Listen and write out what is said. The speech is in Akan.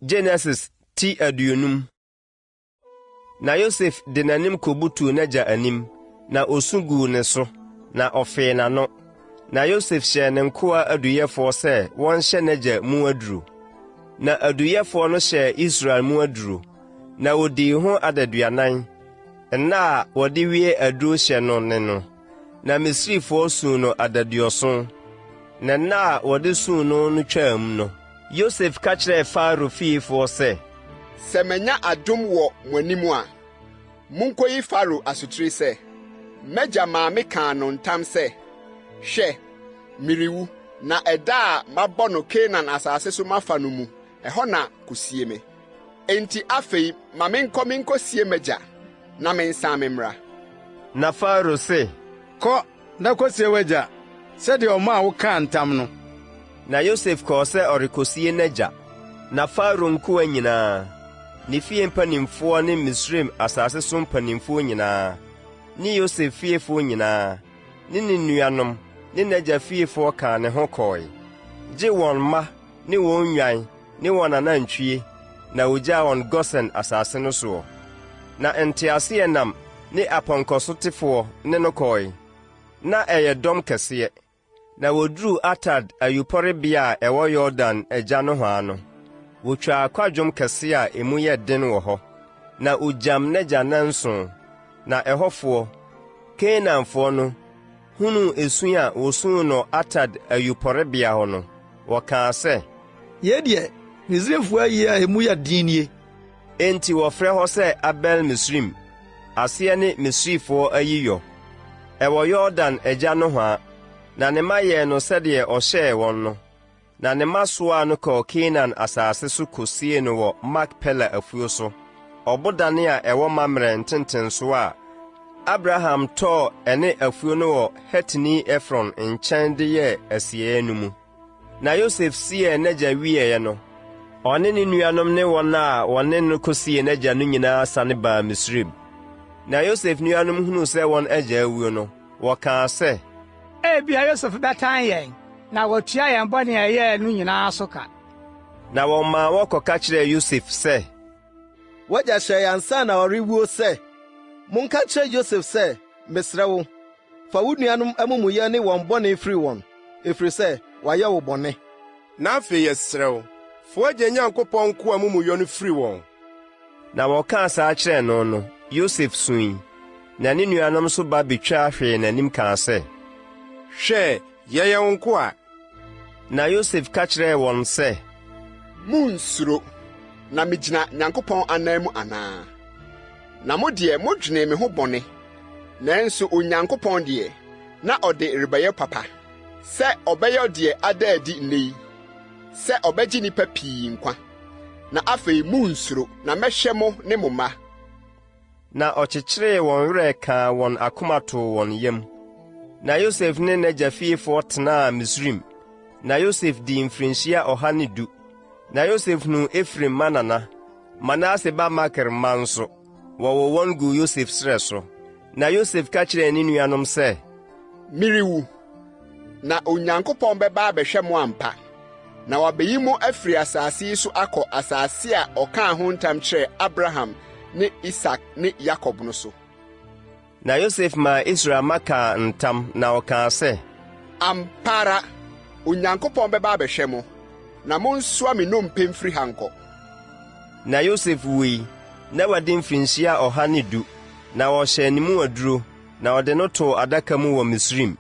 Genesis ti aduonum. Na Yosef de n'anim kobutu n'agya anim, na osugu ne so, na ɔfee n'ano. Na Yosef hyɛ ne nkoa aduyɛfoɔ sɛ wɔnhyɛ n'agya mu aduru. Na aduyɛfoɔ no hyɛ Israel mu aduru, na wodii ho adaduanan. Nna a wɔde wie aduro hyɛ no ne no, na Misrifoɔ suu no adaduɔson. Na nna a wɔde suu no no twam no, Yosef ka kyerɛɛ Faro fiifoɔ sɛ, sɛ manya adom wɔ mo anim a, monkɔyi Faro asotiri sɛ, m'agya maame kaa no ntam sɛ, hwɛ, miriwu, na ɛda a mabɔ no Kanaan asase so mafa no mu, ɛhɔ na kosie me. Enti afei, ma menkɔsie m'agya, na mensan me mmra. Na Faro se, kɔ na kɔsie w'agya, sɛdeɛ ɔma a wokaa ntam no. Na Yosef kɔɔ sɛ ɔrekosie n'agya. Na Faro nkoa nyinaa, ne fie mpanimfoɔ ne Misraim asase so mpanimfoɔ nyinaa, ne Yosef fiefoɔ nyinaa, ne nuanom, ne n'agya fiefoɔ kaa ne ho kɔe, gye wɔn mma, ne wɔn nnwan, ne wɔn anantwie, na ogyaa wɔn Gosen asase no soɔ. Na nteaseɛnam ne apɔnkɔsotefoɔ ne no kɔe, na ɛyɛ dɔm kɛseɛ. Na woduru Atad ayupɔrebea a ɛwɔ Yordan agya no hɔ no, wotwaa kwadwom kɛse a emu yɛ den wɔ hɔ, na ogyam n'agya nanson. Na ɛhɔfoɔ, Kanaanfoɔ no, hunu esu a wosuu no Atad ayupɔrebea hɔ no, wɔkaa sɛ, yɛdeɛ, Misraimfoɔ ayi a emu yɛ den nie. Enti wɔfrɛ hɔ sɛ Abel Misrim, aseɛ ne Misrifoɔ ayiyɔ. Ɛwɔ Yordan agya no hɔ a, na ne mma yɛɛ no sɛdeɛ ɔhyɛɛ wɔn no. Na ne mma soaa no kɔɔ Kanaan asase so kosie no wɔ Makpela afuo so, ɔbodane a ɛwɔ Mamrɛ ntenten so a Abraham tɔɔ ɛne afuo no wɔ Hetini Efron nkyɛn de yɛɛ asieɛ no mu. Na Yosef siee n'agya wieeɛ no, ɔne ne nuanom ne wɔn a wɔne no kosie n'agya no nyinaa sane baa Misraim. Na Yosef nuanom hunuu sɛ wɔn agya awuo no, wɔkaa sɛ, ebia Yosef bɛtan yɛn, na wɔtua yɛn bɔne a ɛyɛɛ no nyinaa so ka. Na wɔmaa wɔkɔka kyerɛɛ Yosef sɛ, wagya hyɛ yɛn ansa na ɔrewuo sɛ, monka kyerɛ Yosef sɛ, mesrɛ wo, fa wo nuanom amumuyɛ ne wɔn bɔne firi wɔn, ɛfiri sɛ wɔayɛ wo bɔne. Na afei yɛsrɛ wo, fa w'agya Nyankopɔn nko amumuyɛ no firi wɔn. Na wɔkaa saa kyerɛɛ no no, Yosef sui, na ne nuanom nso ba betwaa hwee n'anim kaa sɛ, hwɛ, yɛyɛ wo nko a. Na Yosef ka kyerɛɛ wɔn sɛ, munnsuro, na migyina Nyankopɔn anan mu anaa. Na mo deɛ modwene me ho bɔne, nanso Onyankopɔn deɛ, na ɔde rebɛyɛ papa, sɛ ɔbɛyɛ deɛ ada adi nnɛ yi, sɛ ɔbɛgye nnipa pii nkwa. Na afei munnsuro, na mɛhyɛ mo ne mo mma. Na ɔkyekyeree wɔn werɛ kaa wɔn akoma too wɔn yam. Na Yosef ne n'agya fiefoɔ tenaa Misraim. Na Yosef dii mfirinhyia 110. Na Yosef nu Efraim mma nana, Manase ba Makir mma nso, wɔwɔ wɔn gu Yosef serɛ so. Na Yosef ka kyerɛɛ ne nuanom sɛ, miriwu, na Onyankopɔn bɛba abɛhwɛ mo ampa, na wabeyi mo afiri asase yi so akɔ asase a ɔkaa ho ntam kyerɛɛ Abraham ne Isak ne Yakob no so. Na Yosef maa Israel maka ntam na ɔkaa sɛ, ampa ara, Onyankopɔn bɛba abɛhwɛ mo, na monsoa me nnompe mfiri ha nkɔ. Na Yosef wui, na wadi mfirinhyia 110, na wɔhyɛ ne mu aduro, na ɔde no too adaka mu wɔ Misraim.